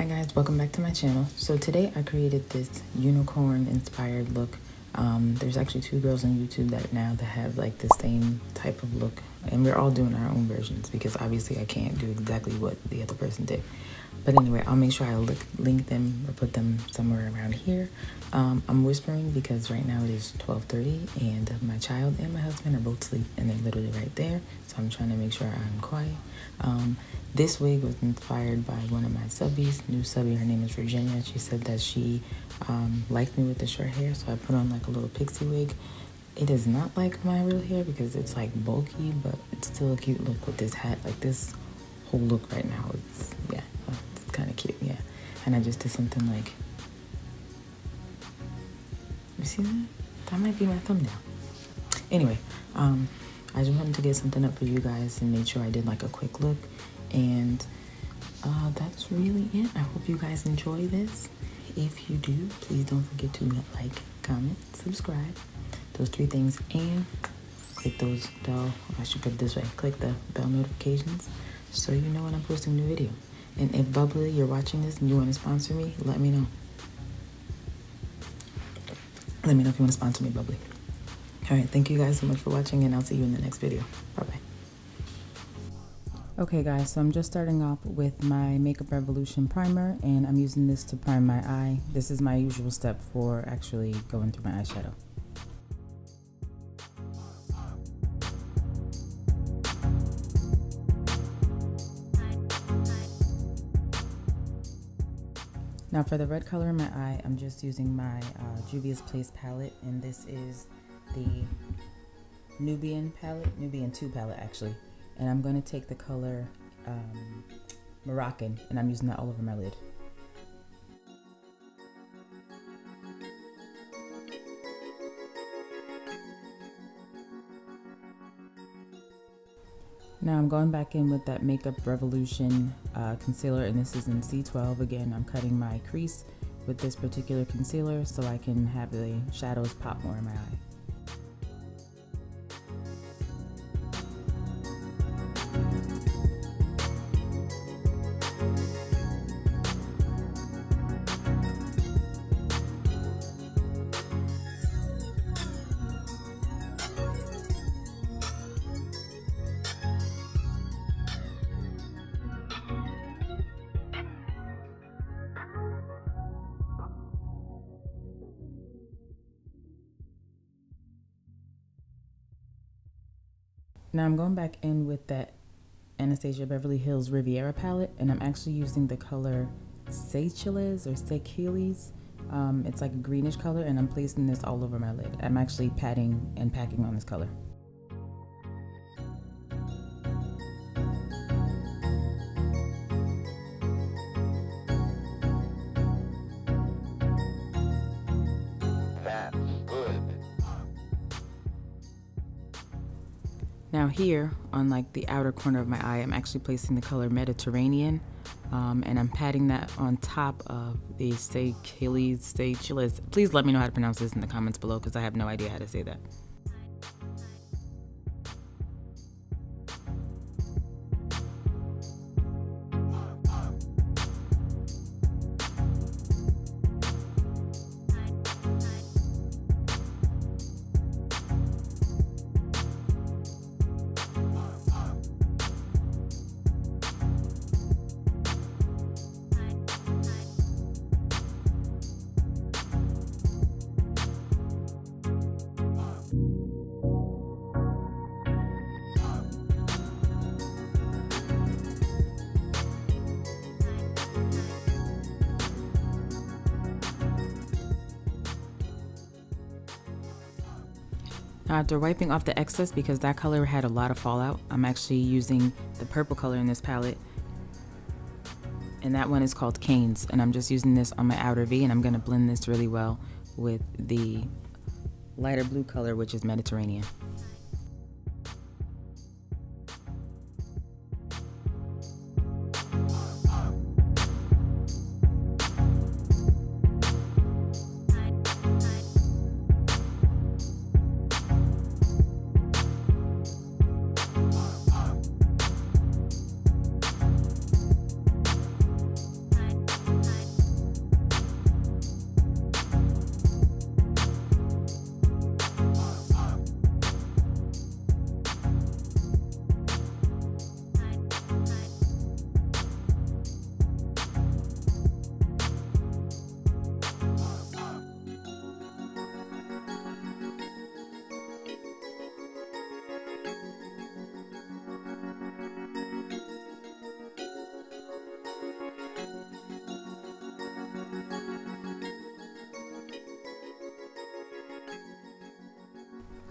guys, welcome back to my channel. So today I created this unicorn inspired look. There's actually two girls on YouTube that have like the same type of look, and we're all doing our own versions because obviously I can't do exactly what the other person did. But anyway, I'll make sure I link them or put them somewhere around here. I'm whispering because right now it is 12:30 and my child and my husband are both asleep and they're literally right there. So I'm trying to make sure I'm quiet. This wig was inspired by one of my subbies, new subbie. Her name is Virginia. She said that she liked me with the short hair, so I put on like a little pixie wig. It is not like my real hair because it's like bulky, but it's still a cute look with this hat. Like this whole look right now, it's kind of cute, yeah. And I just did something like, you see that? That might be my thumbnail. Anyway, I just wanted to get something up for you guys and made sure I did like a quick look. And that's really it. I hope you guys enjoy this. If you do, please don't forget to like, comment, subscribe, those three things, and click those bell, I should put it this way, click the bell notifications so you know when I'm posting a new video. And if Bubbly, you're watching this and you want to sponsor me, let me know. Let me know if you want to sponsor me, Bubbly. All right, thank you guys so much for watching, and I'll see you in the next video. Bye-bye. Okay guys, so I'm just starting off with my Makeup Revolution primer, and I'm using this to prime my eye. This is my usual step for actually going through my eyeshadow. Now for the red color in my eye, I'm just using my Juvias Place palette, and this is the Nubian palette, Nubian 2 palette actually. And I'm going to take the color Moroccan, and I'm using that all over my lid. Now I'm going back in with that Makeup Revolution concealer, and this is in C12. Again, I'm cutting my crease with this particular concealer so I can have the shadows pop more in my eye. Now I'm going back in with that Anastasia Beverly Hills Riviera palette, and I'm actually using the color Seychelles or Seychelles. It's like a greenish color, and I'm placing this all over my lid. I'm actually patting and packing on this color. Now here, on like the outer corner of my eye, I'm actually placing the color Mediterranean, and I'm patting that on top of the Seychelles. Please let me know how to pronounce this in the comments below because I have no idea how to say that. Now after wiping off the excess, because that color had a lot of fallout, I'm actually using the purple color in this palette, and that one is called Canes, and I'm just using this on my outer V, and I'm going to blend this really well with the lighter blue color, which is Mediterranean.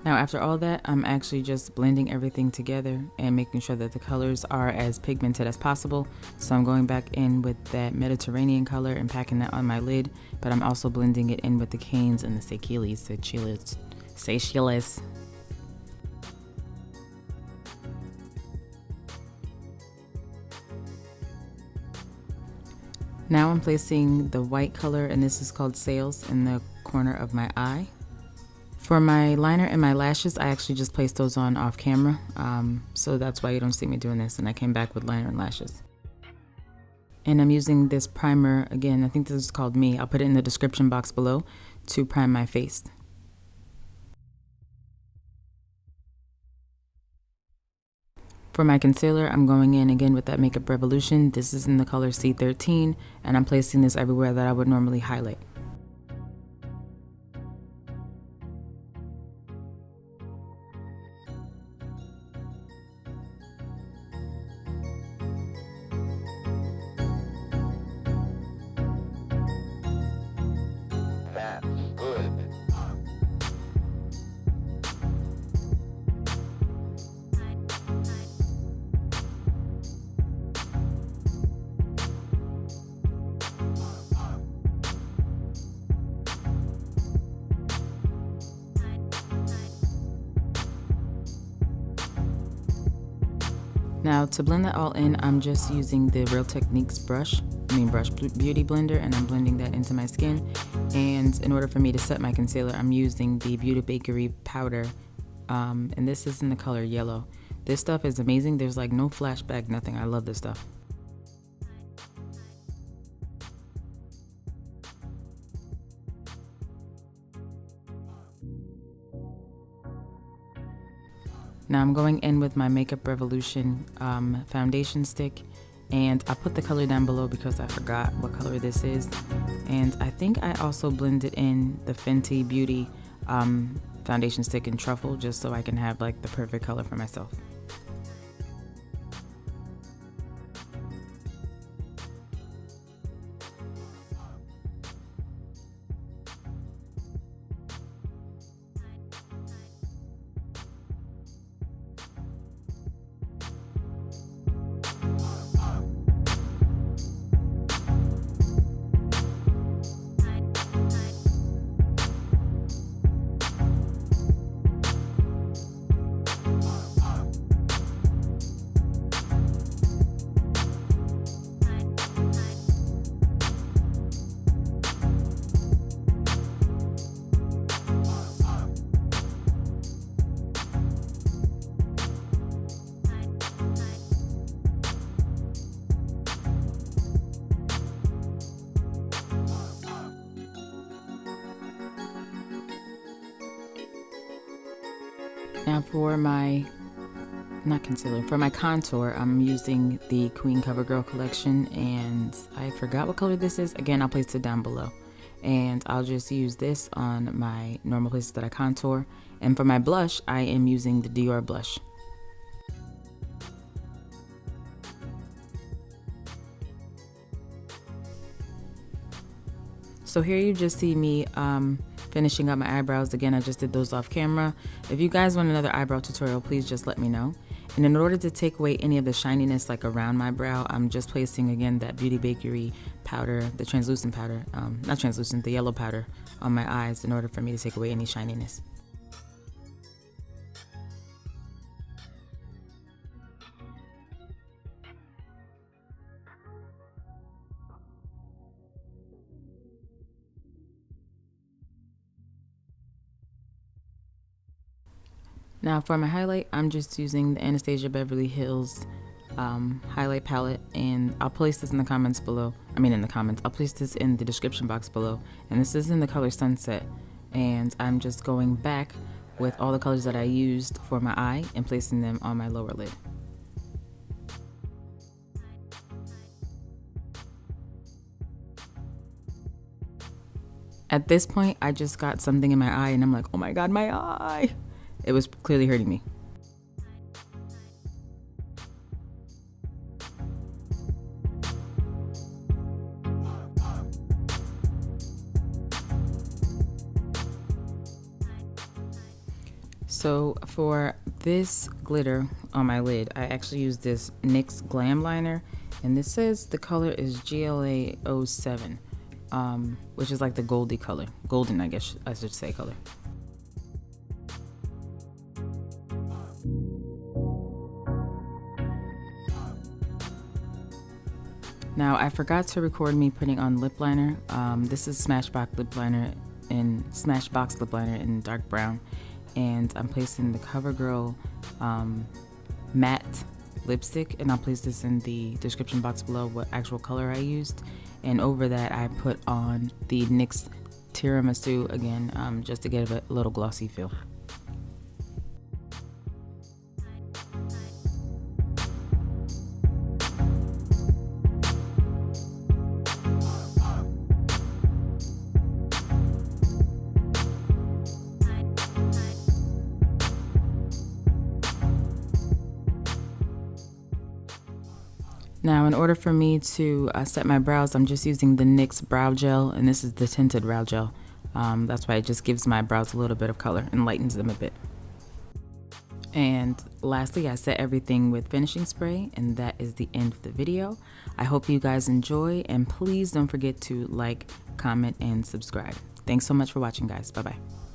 Now after all that, I'm actually just blending everything together and making sure that the colors are as pigmented as possible. So I'm going back in with that Mediterranean color and packing that on my lid, but I'm also blending it in with the canes and the Seychelles. Now I'm placing the white color, and this is called Sails, in the corner of my eye. For my liner and my lashes, I actually just placed those on off camera, so that's why you don't see me doing this, and I came back with liner and lashes. And I'm using this primer, again, I think this is called Me. I'll put it in the description box below to prime my face. For my concealer, I'm going in again with that Makeup Revolution. This is in the color C13, and I'm placing this everywhere that I would normally highlight. Now to blend that all in, I'm just using the Real Techniques brush beauty blender, and I'm blending that into my skin. And in order for me to set my concealer, I'm using the Beauty Bakerie powder, and this is in the color yellow. This stuff is amazing. There's like no flashback, nothing. I love this stuff. Now I'm going in with my Makeup Revolution foundation stick, and I put the color down below because I forgot what color this is. And I think I also blended in the Fenty Beauty foundation stick in Truffle, just so I can have like the perfect color for myself. Now for my, for my contour, I'm using the Queen CoverGirl collection, and I forgot what color this is. Again, I'll place it down below. And I'll just use this on my normal places that I contour. And for my blush, I am using the Dior Blush. So here you just see me finishing up my eyebrows. Again, I just did those off camera. If you guys want another eyebrow tutorial, please just let me know. And in order to take away any of the shininess like around my brow, I'm just placing again that Beauty Bakerie powder, the translucent powder, not translucent, the yellow powder on my eyes in order for me to take away any shininess. Now for my highlight, I'm just using the Anastasia Beverly Hills highlight palette, and I'll place this in the comments below. I'll place this in the description box below. And this is in the color Sunset. And I'm just going back with all the colors that I used for my eye and placing them on my lower lid. At this point, I just got something in my eye and I'm like, oh my God, my eye! It was clearly hurting me. So for this glitter on my lid, I actually used this NYX Glam Liner, and this says the color is GLA 07, which is like the goldy color. Golden, I guess I should say color. Now I forgot to record me putting on lip liner. This is Smashbox lip liner in dark brown, and I'm placing the CoverGirl matte lipstick, and I'll place this in the description box below what actual color I used. And over that I put on the NYX Tiramisu again, just to get a little glossy feel. Now, in order for me to set my brows, I'm just using the NYX Brow Gel, and this is the Tinted Brow Gel. That's why it just gives my brows a little bit of color and lightens them a bit. And lastly, I set everything with finishing spray, and that is the end of the video. I hope you guys enjoy, and please don't forget to like, comment, and subscribe. Thanks so much for watching, guys. Bye-bye.